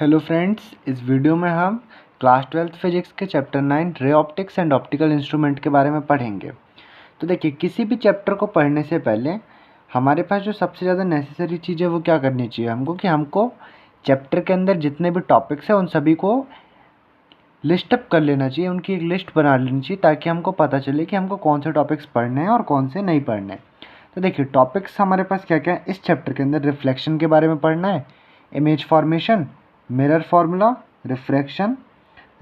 Hello friends, इस video में हम क्लास 12th फिजिक्स के chapter 9 ray optics and optical instrument के बारे में पढ़ेंगे। तो देखिए, किसी भी चैप्टर को पढ़ने से पहले हमारे पास जो सबसे ज़्यादा नेसेसरी चीज़ है वो क्या करनी चाहिए हमको चैप्टर के अंदर जितने भी टॉपिक्स हैं उन सभी को लिस्ट अप कर लेना चाहिए, उनकी एक लिस्ट बना लेनी चाहिए ताकि हमको पता चले कि हमको कौन से टॉपिक्स पढ़ने हैं और कौन से नहीं पढ़ने हैं। तो देखिए, टॉपिक्स हमारे पास क्या क्या है इस चैप्टर के अंदर। रिफ्लेक्शन के बारे में पढ़ना है, image formation, mirror formula, refraction,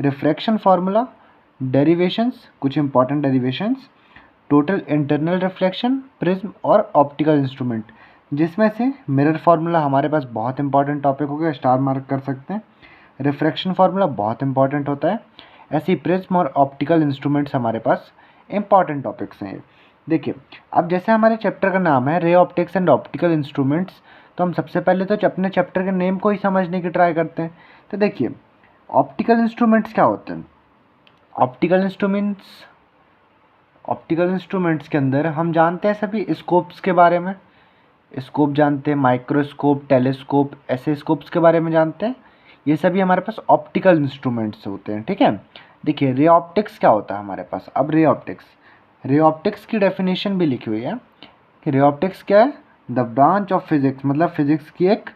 refraction formula, derivations, कुछ important derivations, total internal reflection, prism और ऑप्टिकल इंस्ट्रूमेंट, जिसमें से मिरर फार्मूला हमारे पास बहुत इंपॉर्टेंट टॉपिक हो गया, स्टार मार्क कर सकते हैं। रिफ्रैक्शन फार्मूला बहुत इंपॉर्टेंट होता है। ऐसे ही प्रिज्म और ऑप्टिकल इंस्ट्रूमेंट्स हमारे पास इंपॉर्टेंट टॉपिक्स हैं। देखिए, अब जैसे हमारे चैप्टर का नाम है ray optics and optical instruments, तो हम सबसे पहले तो अपने चैप्टर के नेम को ही समझने की ट्राई करते हैं। तो देखिए, ऑप्टिकल इंस्ट्रूमेंट्स क्या होते हैं। ऑप्टिकल इंस्ट्रूमेंट्स के अंदर हम जानते हैं सभी स्कोप्स के बारे में। स्कोप जानते हैं, माइक्रोस्कोप, टेलीस्कोप, ऐसे स्कोप्स के बारे में जानते हैं। ये सभी हमारे पास ऑप्टिकल इंस्ट्रूमेंट्स होते हैं, ठीक है। देखिए, रे ऑप्टिक्स क्या होता है हमारे पास। अब रे ऑप्टिक्स की डेफिनेशन भी लिखी हुई है कि रे ऑप्टिक्स क्या है। द ब्रांच ऑफ फिजिक्स, मतलब फिजिक्स की एक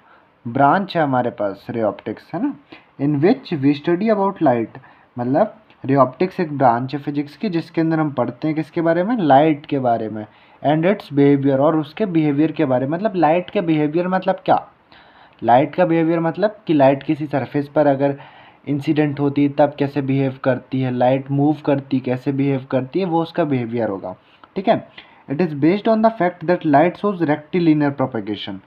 ब्रांच है हमारे पास रे ऑप्टिक्स, है ना। In which we study about light, मतलब रे ऑप्टिक्स एक ब्रांच है फिजिक्स की जिसके अंदर हम पढ़ते हैं किसके बारे में, लाइट के बारे में, एंड इट्स बिहेवियर, और उसके बिहेवियर के बारे में। मतलब लाइट के बिहेवियर मतलब क्या, लाइट का बिहेवियर मतलब कि लाइट किसी सरफेस पर अगर इंसिडेंट होती है तब कैसे बिहेव करती है, लाइट मूव करती कैसे बिहेव करती है, वो उसका बिहेवियर होगा, ठीक है। It is based on the fact that light shows rectilinear propagation.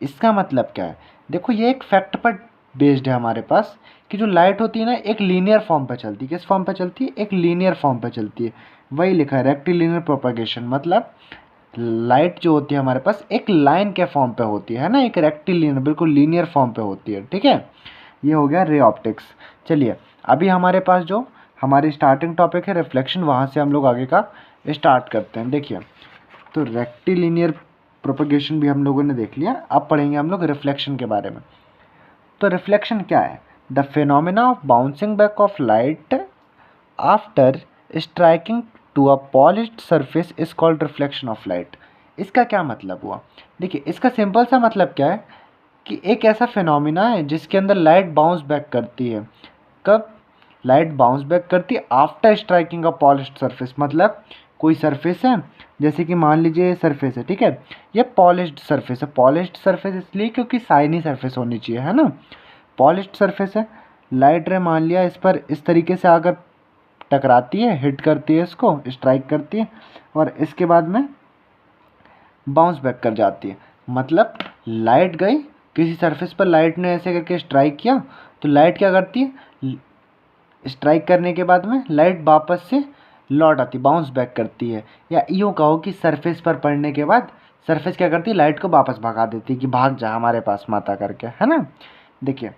इसका मतलब क्या है, देखो ये एक फैक्ट पर बेस्ड है हमारे पास कि जो लाइट होती है ना एक लीनियर फॉर्म पर चलती है। किस फॉर्म पर चलती है, एक लीनियर फॉर्म पर चलती है। वही लिखा है रेक्टिलिनियर प्रोपेगेशन, मतलब लाइट जो होती है हमारे पास एक लाइन के फॉर्म पे होती है ना, एक रेक्टिलिनियर बिल्कुल लीनियर फॉर्म पे होती है, ठीक है। ये हो गया रे ऑप्टिक्स। चलिए, अभी हमारे पास जो हमारी स्टार्टिंग टॉपिक है रिफ्लेक्शन, वहाँ से हम लोग आगे का स्टार्ट करते हैं। देखिए, तो रेक्टिलिनियर प्रोपेगेशन भी हम लोगों ने देख लिया। अब पढ़ेंगे हम लोग रिफ्लेक्शन के बारे में। तो रिफ्लेक्शन क्या है, the phenomena of bouncing back of light after striking to a polished surface is called reflection of light. इसका क्या मतलब हुआ, देखिए इसका सिंपल सा मतलब क्या है कि एक ऐसा फिनोमिना है जिसके अंदर लाइट बाउंस बैक करती है। कब लाइट बाउंस बैक करती है, after striking a polished surface. मतलब कोई सरफेस है, जैसे कि मान लीजिए सरफेस है, ठीक है, ये पॉलिश्ड सरफेस है। पॉलिश्ड सरफेस इसलिए क्योंकि शाइनी सरफेस होनी चाहिए, है ना। पॉलिश्ड सरफेस है, लाइट रे मान लिया इस पर इस तरीके से आकर टकराती है, हिट करती है, इसको स्ट्राइक करती है और इसके बाद में बाउंस बैक कर जाती है। मतलब लाइट गई किसी सरफेस पर, लाइट ने ऐसे करके स्ट्राइक किया तो लाइट क्या करती है, स्ट्राइक करने के बाद में लाइट वापस से लौट आती, बाउंस बैक करती है। या यूँ कहो कि सरफेस पर पड़ने के बाद सरफेस क्या करती है, लाइट को वापस भगा देती है कि भाग जा हमारे पास माता करके, है ना। देखिए,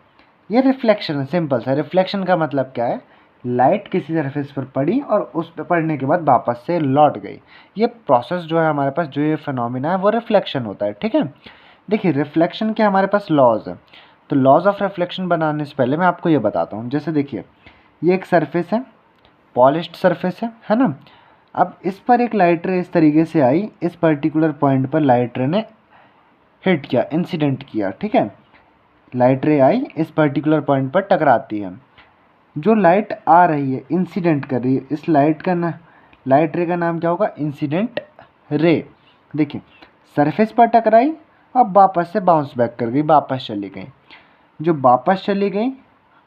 ये रिफ्लेक्शन है, सिंपल सा। रिफ्लेक्शन का मतलब क्या है, लाइट किसी सरफेस पर पड़ी और उस पर पड़ने के बाद वापस से लौट गई। ये प्रोसेस जो है हमारे पास, जो ये फिनोमिना है वो रिफ्लेक्शन होता है, ठीक है। देखिए, रिफ्लेक्शन के हमारे पास लॉज है। तो लॉज ऑफ रिफ्लेक्शन बनाने से पहले मैं आपको ये बताता हूँ। जैसे देखिए, ये एक सरफेस है, पॉलिश्ड सरफेस है ना। अब इस पर एक लाइट रे इस तरीके से आई, इस पर्टिकुलर पॉइंट पर लाइट रे ने हिट किया, इंसिडेंट किया, ठीक है। लाइट रे आई, इस पर्टिकुलर पॉइंट पर टकराती है। जो लाइट आ रही है, इंसिडेंट कर रही है, इस लाइट रे का नाम क्या होगा, इंसिडेंट रे। देखिए, सरफेस पर टकराई, अब वापस से बाउंस बैक कर गई, वापस चली गई। जो वापस चली गई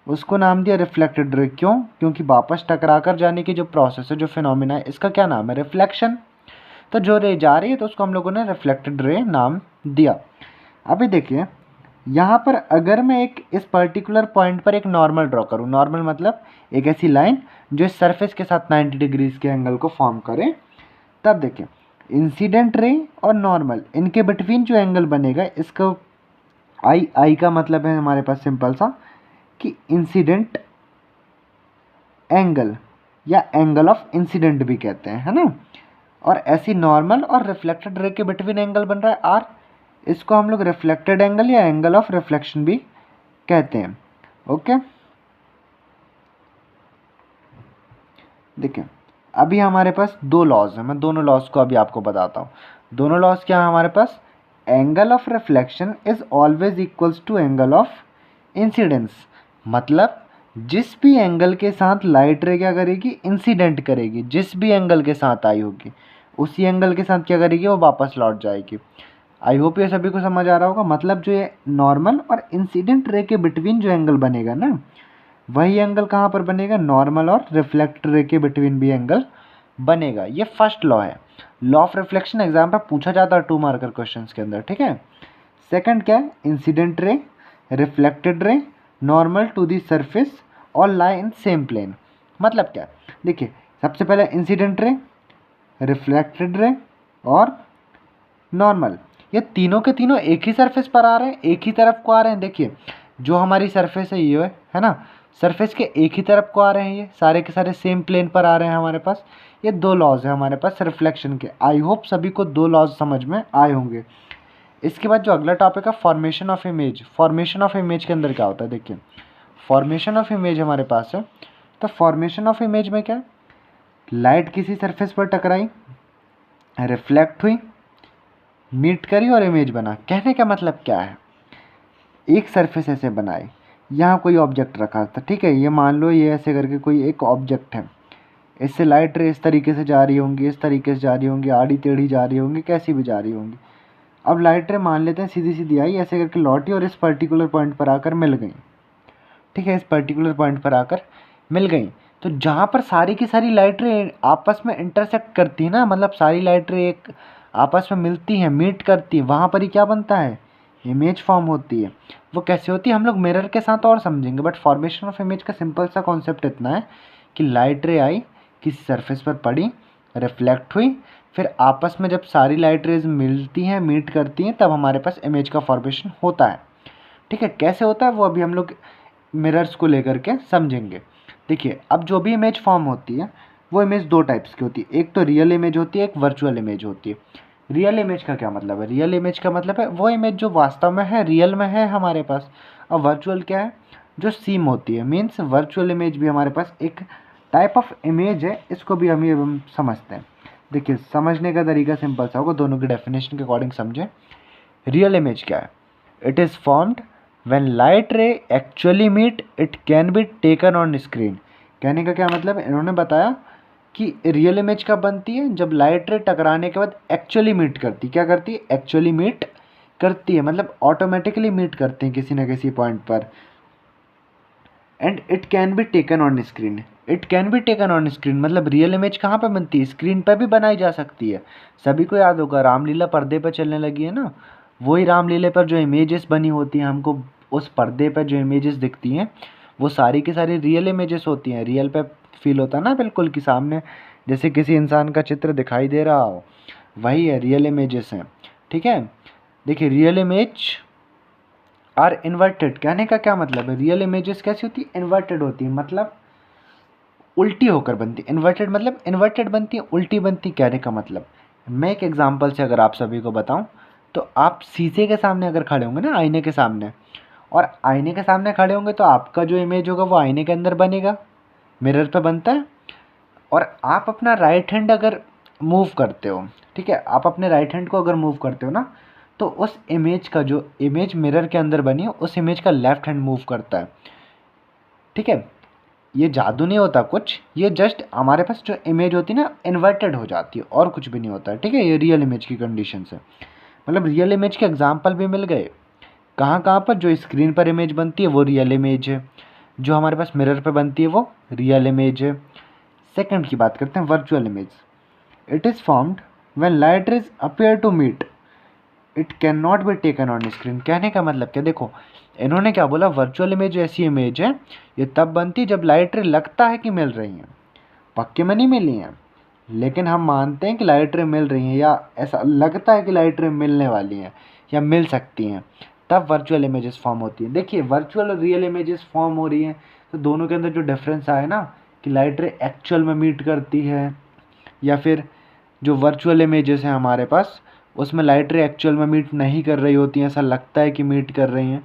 उसको नाम दिया रिफ्लेक्टेड रे। क्यों, क्योंकि वापस टकरा कर जाने की जो प्रोसेस है, जो फिनोमिना है, इसका क्या नाम है, रिफ्लेक्शन। तो जो रे जा रही है तो उसको हम लोगों ने रिफ्लेक्टेड रे नाम दिया। अभी देखिए, यहाँ पर अगर मैं एक इस पर्टिकुलर पॉइंट पर एक नॉर्मल ड्रॉ करूँ, नॉर्मल मतलब एक ऐसी लाइन जो इस सरफेस के साथ 90 डिग्रीज के एंगल को फॉर्म करे, तब देखिए इंसिडेंट रे और नॉर्मल, इनके बिटवीन जो एंगल बनेगा, इसको आई का मतलब है हमारे पास सिंपल सा कि इंसिडेंट एंगल या एंगल ऑफ इंसिडेंट भी कहते हैं, है ना। और ऐसी नॉर्मल और रिफ्लेक्टेड रे के बिटवीन एंगल बन रहा है आर, इसको हम लोग रिफ्लेक्टेड एंगल या एंगल ऑफ रिफ्लेक्शन भी कहते हैं। ओके, देखिए अभी हमारे पास दो लॉज हैं, मैं दोनों लॉज को अभी आपको बताता हूँ। दोनों लॉज क्या है हमारे पास? Angle of reflection is always equals to angle of incidence. मतलब जिस भी एंगल के साथ लाइट रे क्या करेगी? इंसिडेंट करेगी। जिस भी एंगल के साथ आई होगी उसी एंगल के साथ क्या करेगी? वो वापस लौट जाएगी। आई होप ये सभी को समझ आ रहा होगा। मतलब जो ये नॉर्मल और इंसिडेंट रे के बिटवीन जो एंगल बनेगा ना, वही एंगल कहाँ पर बनेगा? नॉर्मल और रिफ्लेक्ट रे के बिटवीन भी एंगल बनेगा। ये फर्स्ट लॉ है। लॉ ऑफ रिफ्लेक्शन एग्जाम पे पूछा जाता है 2 मार्कर क्वेश्चंस के अंदर, ठीक है। सेकंड क्या है? Incident ray, reflected ray, normal to the surface और लाई इन सेम प्लेन। मतलब क्या? देखिए सबसे पहले इंसिडेंट रे, रिफ्लेक्टेड रे और नॉर्मल, ये तीनों के तीनों एक ही सरफेस पर आ रहे हैं, एक ही तरफ को आ रहे हैं। देखिए जो हमारी सरफेस है ये है ना, सरफेस के एक ही तरफ को आ रहे हैं, ये सारे के सारे सेम प्लेन पर आ रहे हैं हमारे पास। ये दो लॉज है हमारे पास रिफ्लेक्शन के। आई होप सभी को दो लॉज समझ में आए होंगे। इसके बाद जो अगला टॉपिक है formation of image. Formation of image के अंदर क्या होता है? देखिए फॉर्मेशन ऑफ इमेज हमारे पास है, तो फॉर्मेशन ऑफ इमेज में क्या है? लाइट किसी सरफेस पर टकराई, रिफ्लेक्ट हुई, मीट करी और इमेज बना। कहने का मतलब क्या है? एक सरफेस ऐसे बनाई, यहाँ कोई ऑब्जेक्ट रखा था, ठीक है, ये मान लो ये ऐसे करके कोई एक ऑब्जेक्ट है, इससे लाइट रे इस तरीके से जा रही होंगी, इस तरीके से जा रही होंगी, आड़ी टेढ़ी जा रही होंगी, कैसी भी जा रही होंगी। अब लाइट रे मान लेते हैं सीधी सीधी आई, ऐसे करके लौटी और इस पर्टिकुलर पॉइंट पर आकर मिल गई, ठीक है, इस पर्टिकुलर पॉइंट पर आकर मिल गई। तो जहाँ पर सारी की सारी लाइट रे आपस में इंटरसेक्ट करती है ना, मतलब सारी लाइट रे एक आपस में मिलती हैं, मीट करती है, वहाँ पर ही क्या बनता है? इमेज फॉर्म होती है। वो कैसे होती है हम लोग मिरर के साथ और समझेंगे, बट फॉर्मेशन ऑफ इमेज का सिंपल सा कॉन्सेप्ट इतना है कि लाइट रे आई, किसी सरफेस पर पड़ी, रिफ्लेक्ट हुई, फिर आपस में जब सारी लाइट रेज मिलती हैं, मीट करती हैं, तब हमारे पास इमेज का फॉर्मेशन होता है, ठीक है। कैसे होता है वो अभी हम लोग मिरर्स को लेकर के समझेंगे। देखिए अब जो भी इमेज फॉर्म होती है वो इमेज दो टाइप्स की होती है, एक तो रियल इमेज होती है, एक वर्चुअल इमेज होती है। रियल इमेज का क्या मतलब है? रियल इमेज का मतलब है वो इमेज जो वास्तव में है, रियल में है हमारे पास। और वर्चुअल क्या है? जो सीम होती है। मीन्स वर्चुअल इमेज भी हमारे पास एक टाइप ऑफ इमेज है, इसको भी हम समझते हैं। देखिए समझने का तरीका सिंपल सा होगा, दोनों की डेफिनेशन के अकॉर्डिंग समझें। रियल इमेज क्या है? It is formed when light ray actually meet it can be taken on screen। कहने का क्या मतलब है? इन्होंने बताया कि रियल इमेज कब बनती है? जब लाइट रे टकराने के बाद एक्चुअली मीट करती। क्या करती है? एक्चुअली मीट करती है, मतलब ऑटोमेटिकली मीट करते हैं किसी न किसी पॉइंट पर। And it can be taken on screen. It can be taken on screen मतलब रियल इमेज कहाँ पर बनती है? स्क्रीन पर भी बनाई जा सकती है। सभी को याद होगा रामलीला पर्दे पर चलने लगी है ना, वही रामलीला पर जो इमेजेस बनी होती हैं, हमको उस पर्दे पर जो इमेजेस दिखती हैं वो सारी की सारी रियल इमेजेस होती हैं। रियल पे फील होता है ना बिल्कुल, कि सामने जैसे किसी इंसान का चित्र दिखाई दे रहा हो, वही है, रियल इमेजेस हैं, ठीक है। देखिए रियल इमेज आर इन्वर्टेड। कहने का क्या मतलब है? रियल इमेजेस कैसी होती है? इन्वर्टेड होती है, मतलब उल्टी होकर बनती है। इन्वर्टेड मतलब इन्वर्टेड बनती है, उल्टी बनती। कहने का मतलब, मैं एक एग्जांपल से अगर आप सभी को बताऊं, तो आप शीशे के सामने अगर खड़े होंगे ना, आईने के सामने, और आईने के सामने खड़े होंगे तो आपका जो इमेज होगा वो आईने के अंदर बनेगा, मिरर पे बनता है। और आप अपना राइट हैंड अगर मूव करते हो, ठीक है, आप अपने राइट हैंड को अगर मूव करते हो ना, तो उस इमेज का जो इमेज मिरर के अंदर बनी है उस इमेज का लेफ्ट हैंड मूव करता है, ठीक है। ये जादू नहीं होता कुछ, ये जस्ट हमारे पास जो इमेज होती है ना इन्वर्टेड हो जाती है, और कुछ भी नहीं होता है, ठीक है। ये रियल इमेज की कंडीशन है। मतलब रियल इमेज के एग्जाम्पल भी मिल गए। कहाँ कहाँ पर? जो स्क्रीन पर इमेज बनती है वो रियल इमेज है, जो हमारे पास मिरर पर बनती है वो रियल इमेज है। सेकंड की बात करते हैं, virtual image. It is formed when light rays appear to meet, it can not be taken on screen. कहने का मतलब क्या? देखो इन्होंने क्या बोला, वर्चुअल इमेज ऐसी इमेज है ये तब बनती है जब लाइट रे लगता है कि मिल रही हैं, पक्के में नहीं मिली हैं, लेकिन हम मानते हैं कि लाइट रे मिल रही हैं, या ऐसा लगता है कि लाइट रे मिलने वाली हैं या मिल सकती हैं, तब वर्चुअल इमेजेस फॉर्म होती हैं। देखिए वर्चुअल और रियल इमेजेस फॉर्म हो रही हैं, तो दोनों के अंदर जो डिफरेंस आया ना, कि लाइट रे एक्चुअल में मीट करती है, या फिर जो वर्चुअल इमेजेस हैं हमारे पास उसमें लाइट रे एक्चुअल में मीट नहीं कर रही होती हैं, ऐसा लगता है कि मीट कर रही हैं।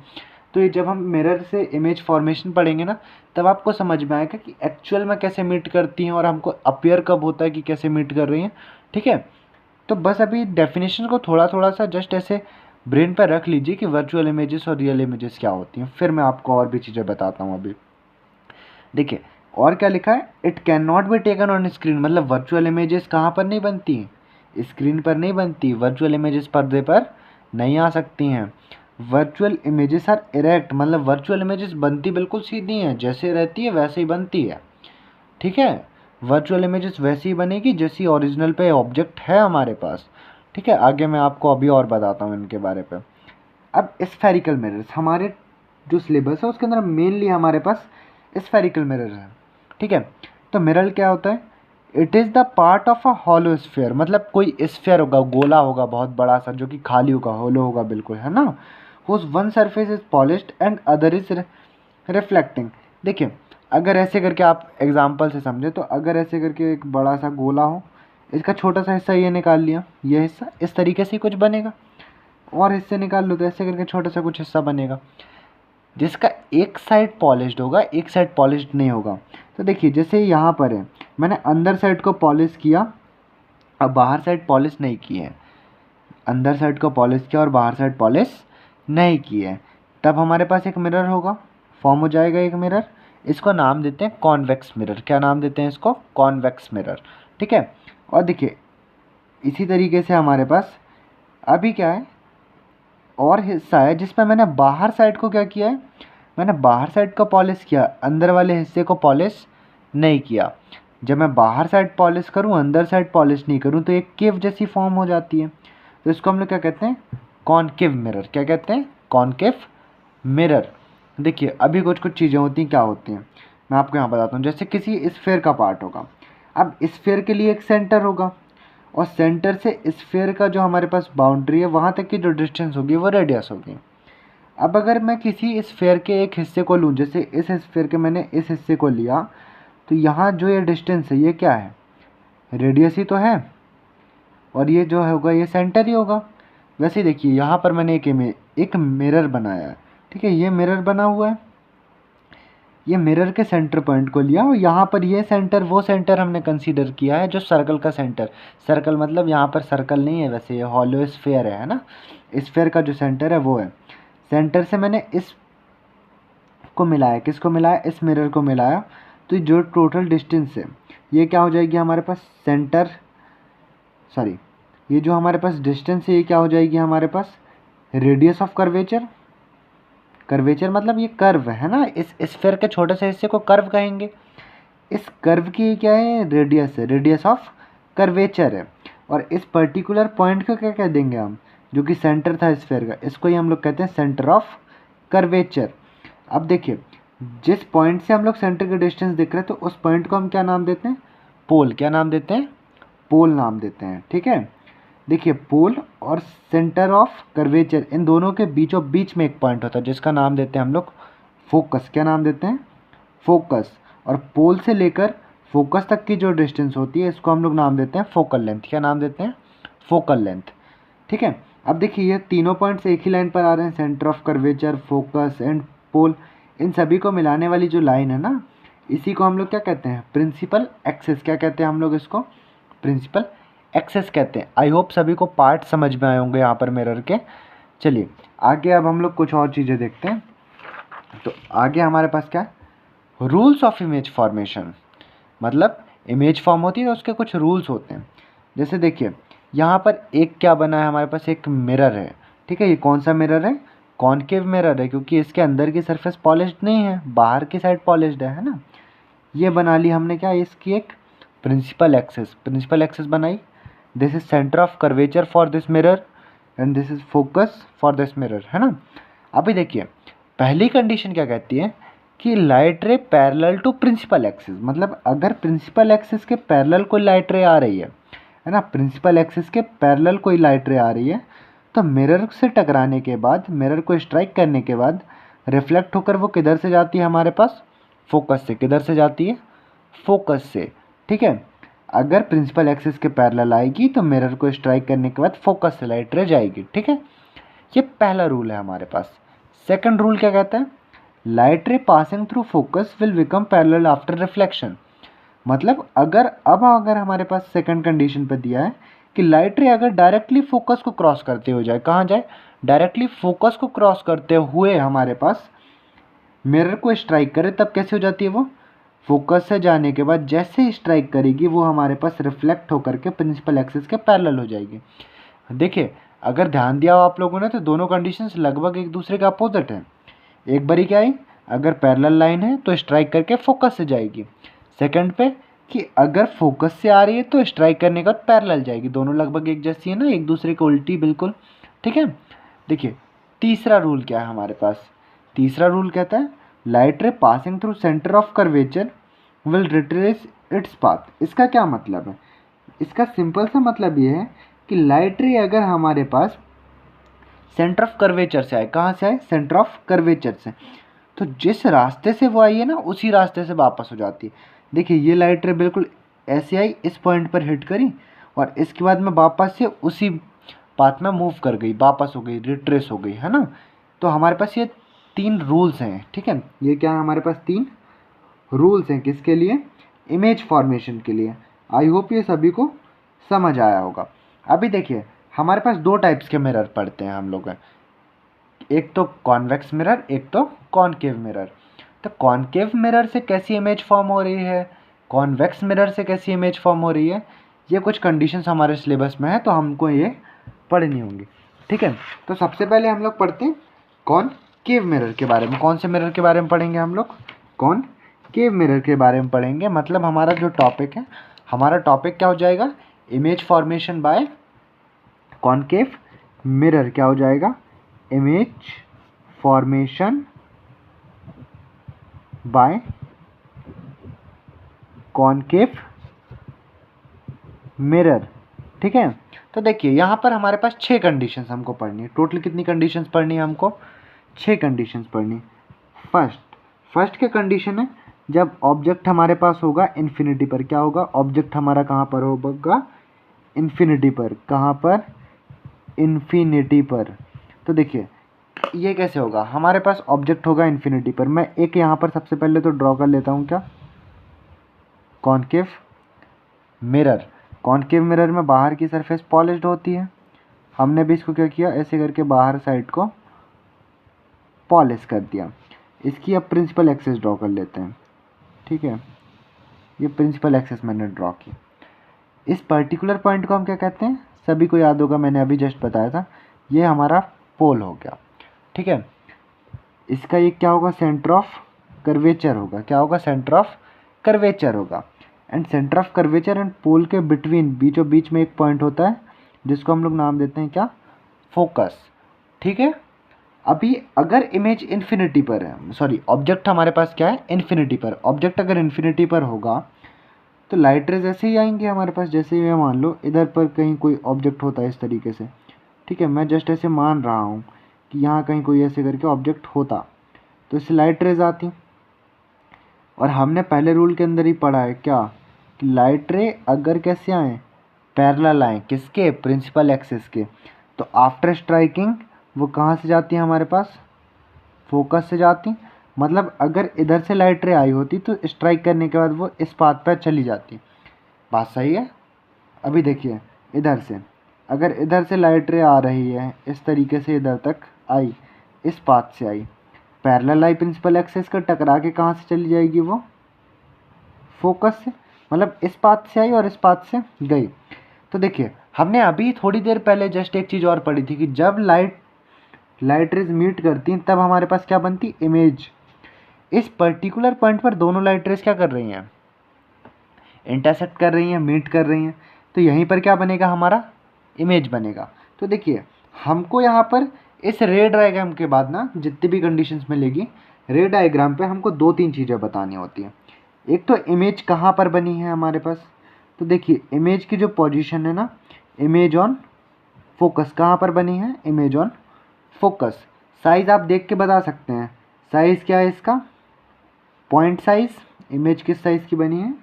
तो ये जब हम मिरर से इमेज फॉर्मेशन पढ़ेंगे ना, तब आपको समझ में आएगा कि एक्चुअल में कैसे मीट करती हैं और हमको अपीयर कब होता है कि कैसे मीट कर रही हैं। ठीक है, तो बस अभी डेफिनेशन को थोड़ा थोड़ा सा जस्ट ऐसे ब्रेन पर रख लीजिए कि वर्चुअल इमेजेस और रियल इमेजेस क्या होती हैं, फिर मैं आपको और भी चीज़ें बताता हूँ। अभी देखिए और क्या लिखा है, it can not be taken on screen, मतलब वर्चुअल इमेजेस कहाँ पर नहीं बनती हैं, स्क्रीन पर नहीं बनती। वर्चुअल इमेजेस पर्दे पर नहीं आ सकती हैं। वर्चुअल इमेजेस आर इरेक्ट, मतलब वर्चुअल इमेजेस बनती बिल्कुल सीधी हैं, जैसे रहती है वैसे ही बनती है। ठीक है, वर्चुअल इमेजेस वैसी ही बनेगी जैसी ओरिजिनल पे ऑब्जेक्ट है हमारे पास। ठीक है, आगे मैं आपको अभी और बताता हूँ इनके बारे पे। अब स्फेरिकल मिरर्स, हमारे जो सिलेबस है उसके अंदर मेनली हमारे पास स्फेरिकल मिरर है। ठीक है, तो मिरर क्या होता है, it is the part of a hollow sphere, मतलब कोई स्फेयर होगा, गोला होगा बहुत बड़ा सा जो कि खाली होगा, हॉलो होगा बिल्कुल, है ना, whose one surface is polished and other is reflecting. देखिए अगर ऐसे करके आप एग्जांपल से समझे, तो अगर ऐसे करके एक बड़ा सा गोला हो, इसका छोटा सा हिस्सा ये निकाल लिया, ये हिस्सा इस तरीके से कुछ बनेगा, और हिस्से निकाल लो तो ऐसे करके छोटा सा कुछ हिस्सा बनेगा, जिसका एक साइड पॉलिश्ड होगा एक साइड पॉलिश्ड नहीं होगा। तो देखिए जैसे यहाँ पर है, मैंने अंदर साइड को पॉलिश किया, अब बाहर साइड पॉलिश नहीं की है, अंदर साइड को पॉलिश किया और बाहर साइड पॉलिश नहीं की है, तब हमारे पास एक मिरर होगा, फॉर्म हो जाएगा एक मिरर। इसको नाम देते हैं कॉन्वेक्स मिरर। क्या नाम देते हैं इसको, कॉन्वेक्स मिरर। ठीक है, और देखिए इसी तरीके से हमारे पास अभी क्या है, और हिस्सा है जिसमें मैंने बाहर साइड को क्या किया है, मैंने बाहर साइड को पॉलिश किया, अंदर वाले हिस्से को पॉलिश नहीं किया। जब मैं बाहर साइड पॉलिश करूं अंदर साइड पॉलिश नहीं करूं तो एक केव जैसी फॉर्म हो जाती है। तो इसको हम लोग क्या कहते हैं, कॉनकेव मिरर। क्या कहते हैं, कॉनकेव मिरर। देखिए अभी कुछ कुछ चीज़ें होती हैं, क्या होती हैं मैं आपको यहाँ बताता हूँ। जैसे किसी स्फेयर का पार्ट होगा, अब स्फेयर के लिए एक सेंटर होगा, और सेंटर से स्फेयर का जो हमारे पास बाउंड्री है वहाँ तक की जो डिस्टेंस होगी वो रेडियस होगी। अब अगर मैं किसी स्फेयर के एक हिस्से को लूँ, जैसे इस स्फेयर के मैंने इस हिस्से को लिया, तो यहाँ जो ये डिस्टेंस है ये क्या है, रेडियस ही तो है, और ये जो होगा ये सेंटर ही होगा। वैसे देखिए यहाँ पर मैंने एक मिरर बनाया है। ठीक है, ये मिरर बना हुआ है, ये मिरर के सेंटर पॉइंट को लिया, और यहाँ पर ये सेंटर वो सेंटर हमने कंसीडर किया है जो सर्कल का सेंटर, सर्कल मतलब यहाँ पर सर्कल नहीं है, वैसे ये हॉलो स्फेयर है ना, स्फेयर का जो सेंटर है वो है। सेंटर से मैंने इस को मिलाया, किसको मिलाया, इस मिरर को मिलाया, तो जो टोटल डिस्टेंस है ये क्या हो जाएगी हमारे पास, सेंटर सॉरी ये जो हमारे पास डिस्टेंस है ये क्या हो जाएगी हमारे पास, रेडियस ऑफ कर्वेचर। कर्वेचर मतलब ये कर्व है ना, इस स्फेयर के छोटे से हिस्से को कर्व कहेंगे, इस कर्व की क्या है, रेडियस है, रेडियस ऑफ कर्वेचर है। और इस पर्टिकुलर पॉइंट को क्या कह देंगे हम, जो कि सेंटर था स्फेयर का, इसको ही हम लोग कहते हैं सेंटर ऑफ कर्वेचर। अब देखिए जिस पॉइंट से हम लोग सेंटर का डिस्टेंस देख रहे हैं, तो उस पॉइंट को हम क्या नाम देते हैं, पोल। क्या नाम देते हैं, पोल नाम देते हैं। ठीक है, देखिए पोल और सेंटर ऑफ कर्वेचर, इन दोनों के बीचों बीच में एक पॉइंट होता है जिसका नाम देते हैं हम लोग फोकस। क्या नाम देते हैं, फोकस। और पोल से लेकर फोकस तक की जो डिस्टेंस होती है इसको हम लोग नाम देते हैं फोकल लेंथ। क्या नाम देते हैं, फोकल लेंथ। ठीक है, अब देखिए ये तीनों पॉइंट्स एक ही लाइन पर आ रहे हैं, centre of curvature, focus and pole, इन सभी को मिलाने वाली जो लाइन है ना, इसी को हम लोग क्या कहते हैं, प्रिंसिपल एक्सिस। क्या कहते हैं हम लोग इसको, प्रिंसिपल एक्सिस कहते हैं। आई होप सभी को पार्ट समझ में आए होंगे यहाँ पर मिरर के। चलिए आगे अब हम लोग कुछ और चीज़ें देखते हैं। तो आगे हमारे पास क्या है, रूल्स ऑफ इमेज फॉर्मेशन, मतलब इमेज फॉर्म होती है तो उसके कुछ रूल्स होते हैं। जैसे देखिए यहाँ पर एक क्या बना है हमारे पास, एक मिरर है। ठीक है, ये कौन सा मिरर है, कॉनकेव मिरर है, क्योंकि इसके अंदर की सरफेस पॉलिश्ड नहीं है, बाहर की साइड पॉलिश्ड है ना। ये बना ली हमने क्या, इसकी एक प्रिंसिपल एक्सिस, प्रिंसिपल एक्सिस बनाई। This is centre of curvature for this mirror and this is focus for this mirror, है ना। अभी देखिए पहली कंडीशन क्या कहती है कि light ray parallel to principal axis, मतलब अगर प्रिंसिपल एक्सिस के पैरेलल कोई लाइट रे आ रही है ना, प्रिंसिपल एक्सिस के पैरेलल कोई लाइट रे आ रही है, तो मिरर से टकराने के बाद, मिरर को स्ट्राइक करने के बाद रिफ्लेक्ट होकर वो किधर से जाती है हमारे पास, फोकस से। किधर से जाती है, फोकस से। ठीक है, अगर प्रिंसिपल एक्सिस के पैरेलल आएगी तो मिरर को स्ट्राइक करने के बाद फोकस से लाइट रे जाएगी। ठीक है, ये पहला रूल है हमारे पास। सेकंड रूल क्या कहता है, लाइट रे passing through focus will become parallel after reflection. मतलब अगर हमारे पास सेकंड कंडीशन पे दिया है कि लाइट रे अगर डायरेक्टली फोकस को क्रॉस करते हुए जाए, कहाँ जाए, डायरेक्टली फोकस को क्रॉस करते हुए हमारे पास मिरर को स्ट्राइक करे, तब कैसे हो जाती है वो, फोकस से जाने के बाद जैसे ही स्ट्राइक करेगी वो हमारे पास रिफ्लेक्ट होकर के प्रिंसिपल एक्सिस के पैरेलल हो जाएगी। देखिए अगर ध्यान दिया हो आप लोगों ने तो दोनों कंडीशंस लगभग एक दूसरे के अपोजिट हैं। एक बारी क्या आई, अगर पैरेलल लाइन है तो स्ट्राइक करके फोकस से जाएगी, सेकंड पे कि अगर फोकस से आ रही है तो स्ट्राइक करने के बाद पैरेलल जाएगी। दोनों लगभग एक जैसी है ना, एक दूसरे के उल्टी बिल्कुल, ठीक है। देखिए तीसरा रूल क्या है हमारे पास, तीसरा रूल कहता है लाइट रे passing through centre of curvature will retrace its path. इसका क्या मतलब है, इसका सिंपल सा मतलब ये है कि लाइट रे अगर हमारे पास सेंटर ऑफ कर्वेचर से आए, कहाँ से आए, सेंटर ऑफ कर्वेचर से, तो जिस रास्ते से वो आई है ना उसी रास्ते से वापस हो जाती है। देखिए ये लाइट रे बिल्कुल ऐसे आई, इस पॉइंट पर हिट करी और इसके बाद में वापस से उसी पाथ में मूव कर गई, वापस हो गई, रिट्रेस हो गई, है ना। तो हमारे पास ये तीन रूल्स हैं, ठीक है। ये क्या है, हमारे पास तीन रूल्स हैं, किसके लिए, इमेज फॉर्मेशन के लिए। आई होप ये सभी को समझ आया होगा। अभी देखिए हमारे पास दो टाइप्स के मिरर पढ़ते हैं हम लोग, एक तो कॉन्वेक्स मिरर, एक तो कॉनकेव मिरर। तो कॉनकेव मिरर से कैसी इमेज फॉर्म हो रही है, कॉन्वेक्स मिरर से कैसी इमेज फॉर्म हो रही है, ये कुछ कंडीशंस हमारे सिलेबस में है तो हमको ये पढ़नी होंगी, ठीक है। तो सबसे पहले हम लोग पढ़ते हैं कॉनकेव मिरर के बारे में। कौन से मिरर के बारे में पढ़ेंगे हम लोग, कॉनकेव मिरर के बारे में पढ़ेंगे। मतलब हमारा जो टॉपिक है, हमारा टॉपिक क्या हो जाएगा, image formation by concave mirror. क्या हो जाएगा, image formation by concave mirror, ठीक है। तो देखिए यहाँ पर हमारे पास 6 कंडीशंस हमको पढ़नी है। टोटल कितनी कंडीशंस पढ़नी है हमको, 6 कंडीशंस पढ़नी। फर्स्ट क्या कंडीशन है, जब ऑब्जेक्ट हमारे पास होगा इन्फिनिटी पर, क्या होगा, ऑब्जेक्ट हमारा कहाँ पर होगा, इन्फिनिटी पर। कहाँ पर, इन्फिनिटी पर। तो देखिए ये कैसे होगा, हमारे पास ऑब्जेक्ट होगा इन्फिनिटी पर। मैं एक यहाँ पर सबसे पहले तो ड्रॉ कर लेता हूँ, क्या, कॉनकेव मिरर। कॉनकेव मिरर में बाहर की सरफेस पॉलिश्ड होती है, हमने भी इसको क्या किया, ऐसे करके बाहर साइड को पॉलिश कर दिया। इसकी अब प्रिंसिपल एक्सिस ड्रॉ कर लेते हैं, ठीक है। ये प्रिंसिपल एक्सिस मैंने ड्रॉ की। इस पर्टिकुलर पॉइंट को हम क्या कहते हैं, सभी को याद होगा, मैंने अभी जस्ट बताया था, ये हमारा पोल हो गया, ठीक है। इसका ये क्या होगा, सेंटर ऑफ कर्वेचर होगा। क्या होगा, सेंटर ऑफ कर्वेचर होगा। And centre of curvature and pole के बिटवीन, बीचों बीच में एक पॉइंट होता है जिसको हम लोग नाम देते हैं क्या, फोकस, ठीक है। अभी अगर इमेज इन्फिनिटी पर है, सॉरी ऑब्जेक्ट हमारे पास क्या है, इन्फिनिटी पर। ऑब्जेक्ट अगर इन्फिनिटी पर होगा तो लाइट रेज ऐसे ही आएंगे हमारे पास। जैसे ही मैं मान लो इधर पर कहीं कोई ऑब्जेक्ट होता है इस तरीके से, ठीक है, मैं जस्ट ऐसे मान रहा हूँ कि यहाँ कहीं कोई ऐसे करके ऑब्जेक्ट होता तो इससे लाइट रेज आती। और हमने पहले रूल के अंदर ही पढ़ा है क्या, कि लाइट रे अगर कैसे आए, पैरेलल आए, किसके, प्रिंसिपल एक्सिस के, तो आफ्टर स्ट्राइकिंग वो कहाँ से जाती है हमारे पास, फोकस से जाती। मतलब अगर इधर से लाइट रे आई होती तो स्ट्राइक करने के बाद वो इस पाथ पर चली जाती। बात सही है। अभी देखिए इधर से, अगर इधर से लाइट रे आ रही है इस तरीके से इधर तक आई, इस पाथ से आई, पैरेलल आई प्रिंसिपल एक्सिस का, टकरा के कहाँ से चली जाएगी वो, फोकस से। मतलब इस पाथ से आई और इस पाथ से गई। तो देखिए हमने अभी थोड़ी देर पहले जस्ट एक चीज़ और पढ़ी थी कि जब लाइट रेज मीट करती हैं तब हमारे पास क्या बनती, इमेज। इस पर्टिकुलर पॉइंट पर दोनों लाइट रेज क्या कर रही हैं, इंटरसेक्ट कर रही हैं, मीट कर रही हैं। तो यहीं पर क्या बनेगा, हमारा इमेज बनेगा। तो देखिए हमको यहाँ पर इस रे डायग्राम के बाद ना जितनी भी कंडीशंस मिलेगी, रे डायग्राम पे हमको 2-3 चीज़ें बतानी होती हैं। एक तो इमेज कहाँ पर बनी है हमारे पास, तो देखिए इमेज की जो पोजीशन है ना, इमेज ऑन फोकस, कहाँ पर बनी है, इमेज ऑन फोकस। साइज़ आप देख के बता सकते हैं, साइज़ क्या है इसका, पॉइंट साइज़। इमेज किस साइज़ की बनी है,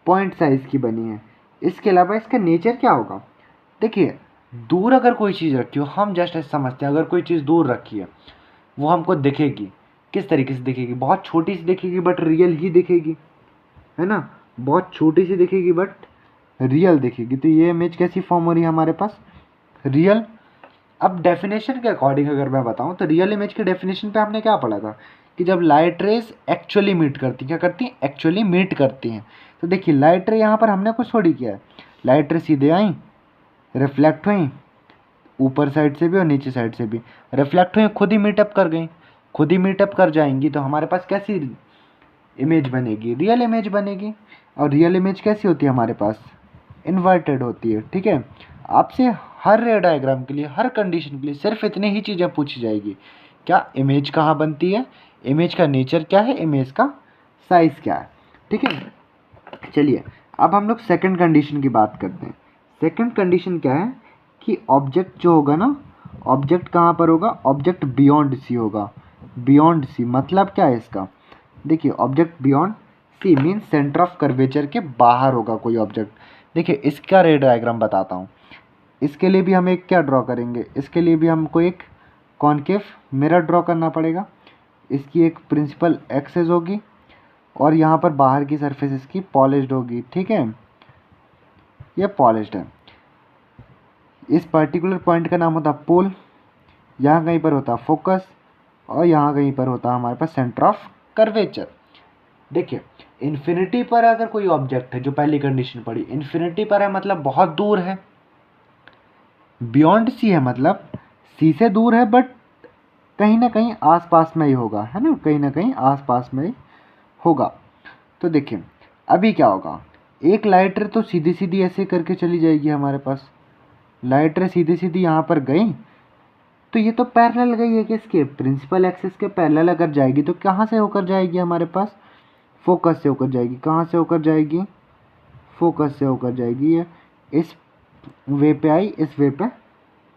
पॉइंट साइज़ की बनी है। इसके अलावा इसका नेचर क्या होगा, देखिए दूर अगर कोई चीज़ रखी हो, हम जस्ट ऐसे समझते हैं अगर कोई चीज़ दूर रखी है वो हमको दिखेगी। किस तरीके से दिखेगी? बहुत छोटी सी दिखेगी बट रियल ही दिखेगी, है ना, बहुत छोटी सी दिखेगी बट रियल दिखेगी। तो ये इमेज कैसी फॉर्म हो रही है हमारे पास? रियल। अब डेफिनेशन के अकॉर्डिंग अगर मैं बताऊं तो रियल इमेज के डेफिनेशन पे हमने क्या पढ़ा था कि जब लाइट रेज एक्चुअली मीट करती, क्या करती हैं? एक्चुअली मीट करती हैं। तो देखिए लाइट रे यहाँ पर हमने कुछ थोड़ी किया है, लाइट रे सीधे आई, रिफ्लेक्ट हुई, ऊपर साइड से भी और नीचे साइड से भी रिफ्लेक्ट हुई, खुद ही मीटअप कर गई, खुद ही मीटअप कर जाएंगी। तो हमारे पास कैसी इमेज बनेगी? रियल इमेज बनेगी। और रियल इमेज कैसी होती है हमारे पास? इन्वर्टेड होती है। ठीक है, आपसे हर रे डायग्राम के लिए, हर कंडीशन के लिए सिर्फ इतनी ही चीज़ें पूछी जाएगी। क्या? इमेज कहाँ बनती है, इमेज का नेचर क्या है, इमेज का साइज क्या है। ठीक है, चलिए अब हम लोग सेकंड कंडीशन की बात करते हैं। सेकंड कंडीशन क्या है कि ऑब्जेक्ट जो होगा ना, ऑब्जेक्ट कहाँ पर होगा? ऑब्जेक्ट बियॉन्ड सी होगा। बियॉन्ड सी मतलब क्या है इसका? देखिए object beyond C means centre of curvature के बाहर होगा कोई ऑब्जेक्ट। देखिए इसका रे डायग्राम बताता हूँ। इसके लिए भी हम एक क्या ड्रॉ करेंगे? इसके लिए भी हमको एक कॉनकेव मिरर ड्रॉ करना पड़ेगा। इसकी एक प्रिंसिपल एक्सेस होगी और यहाँ पर बाहर की सरफेस इसकी पॉलिश्ड होगी। ठीक है, ये पॉलिश्ड है। इस पर्टिकुलर पॉइंट का नाम होता है पोल, यहाँ कहीं पर होता है फोकस और यहाँ कहीं पर होता है हमारे पास सेंटर ऑफ कर्वेचर। देखिए इन्फिनिटी पर अगर कोई ऑब्जेक्ट है, जो पहली कंडीशन पड़ी, इन्फिनिटी पर है मतलब बहुत दूर है, बियॉन्ड सी है मतलब सी से दूर है बट कहीं ना कहीं आसपास में ही होगा, है ना, कहीं ना कहीं आसपास में ही होगा। तो देखिए अभी क्या होगा, एक लाइट रे तो सीधी सीधी ऐसे करके चली जाएगी हमारे पास, लाइट रे सीधी सीधी यहाँ पर गई तो ये तो पैरेलल गई है किसके? प्रिंसिपल एक्सिस के पैरेलल अगर जाएगी तो कहाँ से होकर जाएगी हमारे पास? फोकस से होकर जाएगी। कहाँ से होकर जाएगी? फोकस से होकर जाएगी। ये इस वे पे आई, इस वे पे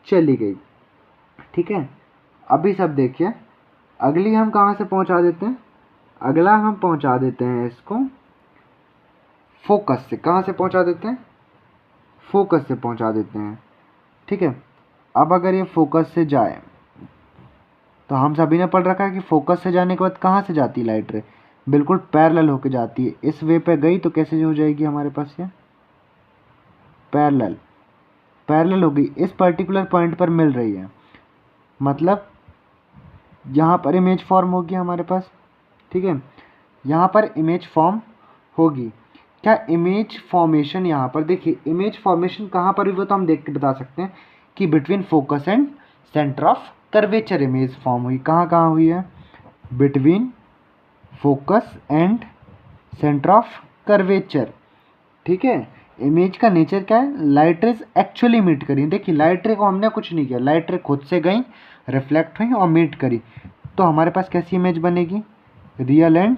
चली गई। ठीक है, अभी सब देखिए, अगली हम कहाँ से पहुँचा देते हैं? अगला हम पहुँचा देते हैं इसको फोकस से। कहाँ से पहुँचा देते हैं? फोकस से पहुँचा देते हैं। ठीक है, अब अगर ये फोकस से जाए तो हम सभी ने पढ़ रखा है कि फोकस से जाने के बाद कहाँ से जाती है लाइट रे? बिल्कुल पैरेलल होके जाती है। इस वे पे गई तो कैसे हो जाएगी हमारे पास? ये पैरेलल, पैरेलल हो गई, इस पर्टिकुलर पॉइंट पर मिल रही है मतलब यहाँ पर इमेज फॉर्म होगी हमारे पास। ठीक है, यहाँ पर इमेज फॉर्म होगी। क्या इमेज फॉर्मेशन यहाँ पर? देखिए इमेज फॉर्मेशन कहाँ पर हुई वो तो हम देख के बता सकते हैं कि between focus and centre of curvature image form हुई। कहाँ कहाँ हुई है? Between focus and centre of curvature. ठीक है, इमेज का नेचर क्या है? लाइट रेज एक्चुअली मीट करी। देखिए लाइट रे को हमने कुछ नहीं किया, लाइट रे खुद से गई, रिफ्लेक्ट हुई और मीट करी। तो हमारे पास कैसी इमेज बनेगी? रियल एंड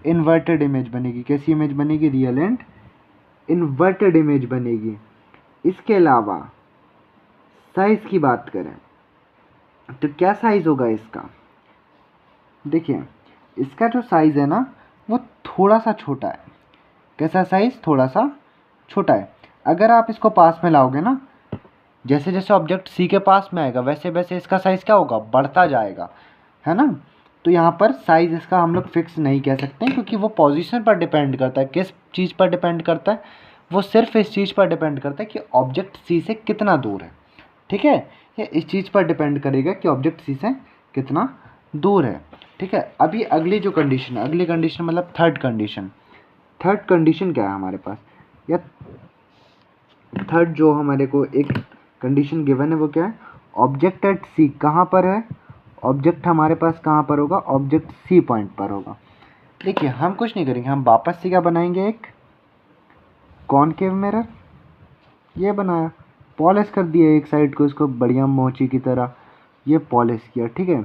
इन्वर्टेड इमेज बनेगी। कैसी इमेज बनेगी? रियल एंड इन्वर्टेड इमेज बनेगी। इसके अलावा साइज की बात करें तो क्या साइज होगा इसका? देखिए इसका जो साइज है ना वो थोड़ा सा छोटा है। कैसा साइज? थोड़ा सा छोटा है। अगर आप इसको पास में लाओगे ना, जैसे जैसे ऑब्जेक्ट सी के पास में आएगा वैसे वैसे इसका साइज क्या होगा? बढ़ता जाएगा, है ना। तो यहाँ पर साइज इसका हम लोग फिक्स नहीं कह सकते क्योंकि वो पोजीशन पर डिपेंड करता है। किस चीज़ पर डिपेंड करता है? वो सिर्फ इस चीज़ पर डिपेंड करता है कि ऑब्जेक्ट सी से कितना दूर है। ठीक है, ये इस चीज़ पर डिपेंड करेगा कि ऑब्जेक्ट सी से कितना दूर है। ठीक है, अभी अगली जो कंडीशन है, अगली कंडीशन मतलब थर्ड कंडीशन। थर्ड कंडीशन क्या है हमारे पास? या थर्ड जो हमारे को एक कंडीशन गिवन है वो क्या है? ऑब्जेक्ट एट सी कहाँ पर है? ऑब्जेक्ट हमारे पास कहाँ पर होगा? ऑब्जेक्ट सी पॉइंट पर होगा। देखिए हम कुछ नहीं करेंगे, हम वापस से क्या बनाएंगे? एक कॉनकेव मिरर। ये बनाया, पॉलिश कर दिया एक साइड को, इसको बढ़िया मोची की तरह ये पॉलिश किया। ठीक है,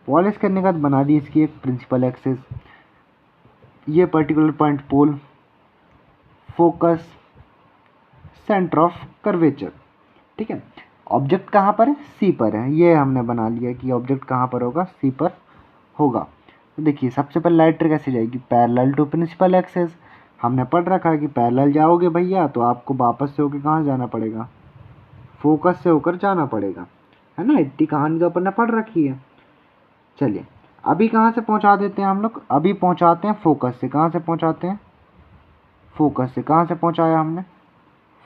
पॉलिश करने के बाद बना दी इसकी एक प्रिंसिपल एक्सिस, ये particular point pole, focus, centre of curvature. ठीक है, ऑब्जेक्ट कहाँ पर है? सी पर है। ये हमने बना लिया कि ऑब्जेक्ट कहाँ पर होगा? सी पर होगा। तो देखिए सबसे पहले लाइट रे कैसे जाएगी? Parallel to principal axis. हमने पढ़ रखा है कि पैरेलल जाओगे भैया तो आपको वापस से होकर कहाँ जाना पड़ेगा? फोकस से होकर जाना पड़ेगा, है ना। इतनी कहानी तो अपन ने पढ़ रखी है। चलिए अभी कहाँ से पहुँचा देते हैं हम लोग, अभी पहुँचाते हैं फोकस से। कहाँ से पहुँचाते हैं, फोकस से। कहाँ से पहुँचाया हमने,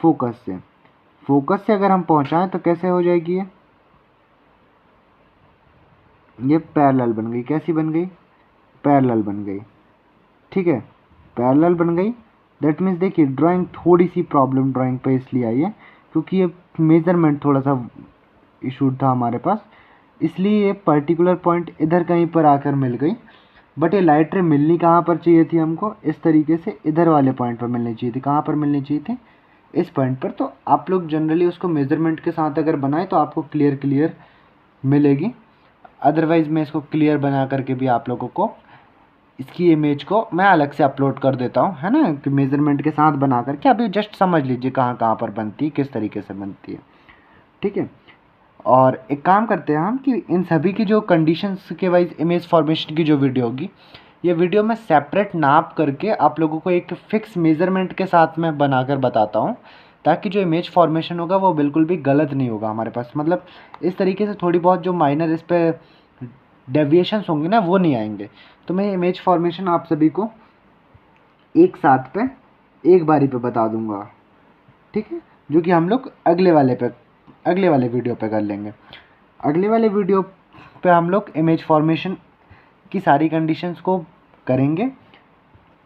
फोकस से। फोकस से अगर हम पहुँचाएं तो कैसे हो जाएगी ये पैरेलल बन गई। कैसी बन गई, पैरेलल बन गई। ठीक है, पैरेलल बन गई। दैट मीन्स देखिए ड्राइंग थोड़ी सी प्रॉब्लम ड्राइंग पे इसलिए आई है क्योंकि ये मेज़रमेंट थोड़ा सा इशू था हमारे पास, इसलिए ये पर्टिकुलर पॉइंट इधर कहीं पर आकर मिल गई। बट ये लाइट रे मिलनी कहाँ पर चाहिए थी हमको, इस तरीके से इधर वाले पॉइंट पर मिलनी चाहिए थी। कहाँ पर मिलनी चाहिए थी, इस पॉइंट पर। तो आप लोग जनरली उसको मेज़रमेंट के साथ अगर बनाएं तो आपको क्लियर मिलेगी। अदरवाइज़ मैं इसको क्लियर बना करके भी आप लोगों को इसकी इमेज को मैं अलग से अपलोड कर देता हूँ, है ना, कि मेज़रमेंट के साथ बना करके। अभी जस्ट समझ लीजिए कहाँ कहाँ पर बनती है, किस तरीके से बनती है। ठीक है, और एक काम करते हैं हम कि इन सभी की जो कंडीशंस के वाइज इमेज फॉर्मेशन की जो वीडियो होगी, ये वीडियो मैं सेपरेट नाप करके आप लोगों को एक फ़िक्स मेज़रमेंट के साथ में बनाकर बताता हूँ, ताकि जो इमेज फॉर्मेशन होगा वो बिल्कुल भी गलत नहीं होगा हमारे पास। मतलब इस तरीके से थोड़ी बहुत जो माइनर इस पर डेविएशंस होंगे ना वो नहीं आएंगे। तो मैं इमेज फॉर्मेशन आप सभी को एक साथ पे एक बारी पे बता दूंगा। ठीक है, जो कि हम लोग अगले वाले वीडियो पे कर लेंगे। अगले वाले वीडियो पे हम लोग इमेज फॉर्मेशन की सारी कंडीशंस को करेंगे।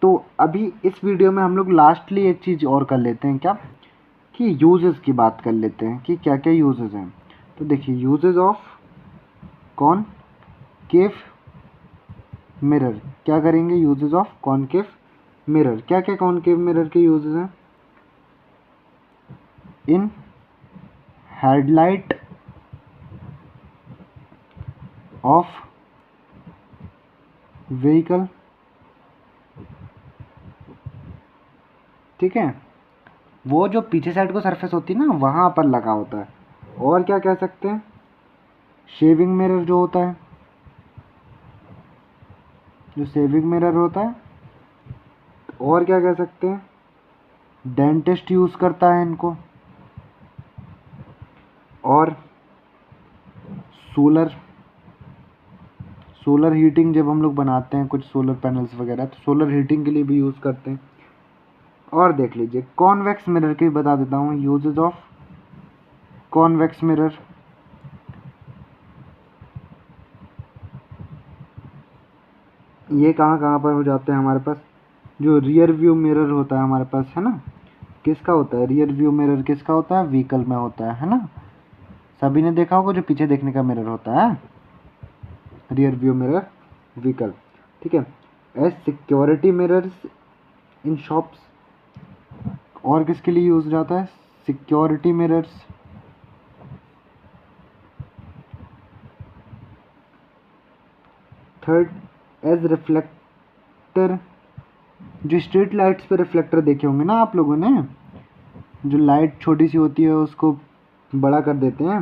तो अभी इस वीडियो में हम लोग लास्टली एक चीज़ और कर लेते हैं, क्या कि यूजेस की बात कर लेते हैं कि क्या क्या यूजेस हैं। तो देखिए यूजेस ऑफ कॉनकेव मिरर, क्या करेंगे, यूजेस ऑफ कॉनकेव मिरर। क्या क्या कॉनकेव मिरर के यूजेस हैं, इन हेडलाइट ऑफ व्हीकल। ठीक है, वो जो पीछे साइड को सरफेस होती है ना वहाँ पर लगा होता है। और क्या कह सकते हैं, शेविंग मिरर जो होता है, जो शेविंग मिरर होता है। और क्या कह सकते हैं, डेंटिस्ट यूज़ करता है इनको। और सोलर हीटिंग, जब हम लोग बनाते हैं कुछ सोलर पैनल्स वगैरह तो सोलर हीटिंग के लिए भी यूज़ करते हैं। और देख लीजिए कॉन्वेक्स मिरर के भी बता देता हूँ, यूजेस ऑफ कॉन्वेक्स मिरर। ये कहाँ कहाँ पर हो जाते हैं हमारे पास, जो रियर व्यू मिरर होता है हमारे पास, है ना, किसका होता है रियर व्यू मिरर, किसका होता है, व्हीकल में होता है ना। सभी ने देखा होगा जो पीछे देखने का मिरर होता है, रियर व्यू मिरर व्हीकल। ठीक है, as security mirrors in shops. और किसके लिए यूज जाता है, security mirrors. Third, as reflector, जो स्ट्रीट लाइट्स पे रिफ्लेक्टर देखे होंगे ना आप लोगों ने, जो लाइट छोटी सी होती है उसको बड़ा कर देते हैं,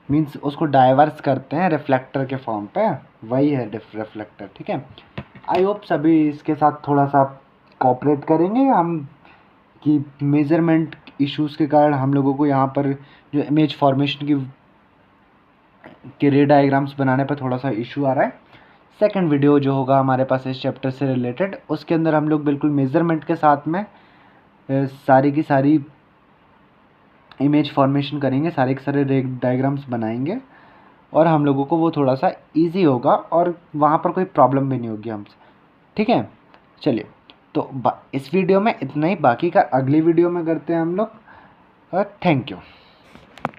मीन्स उसको डाइवर्स करते हैं रिफ्लेक्टर के फॉर्म पे, वही है रिफ्लेक्टर। ठीक है, आई होप सभी इसके साथ थोड़ा सा कोऑपरेट करेंगे हम, कि मेज़रमेंट इश्यूज़ के कारण हम लोगों को यहाँ पर जो इमेज फॉर्मेशन के रे डायग्राम्स बनाने पर थोड़ा सा इशू आ रहा है। सेकंड वीडियो जो होगा हमारे पास इस चैप्टर से रिलेटेड, उसके अंदर हम लोग बिल्कुल मेज़रमेंट के साथ में सारी की सारी इमेज फॉर्मेशन करेंगे, सारे के सारे रे डायग्राम्स बनाएंगे, और हम लोगों को वो थोड़ा सा इजी होगा और वहाँ पर कोई प्रॉब्लम भी नहीं होगी हमसे। ठीक है, चलिए तो इस वीडियो में इतना ही, बाकी का अगली वीडियो में करते हैं हम लोग। Thank you.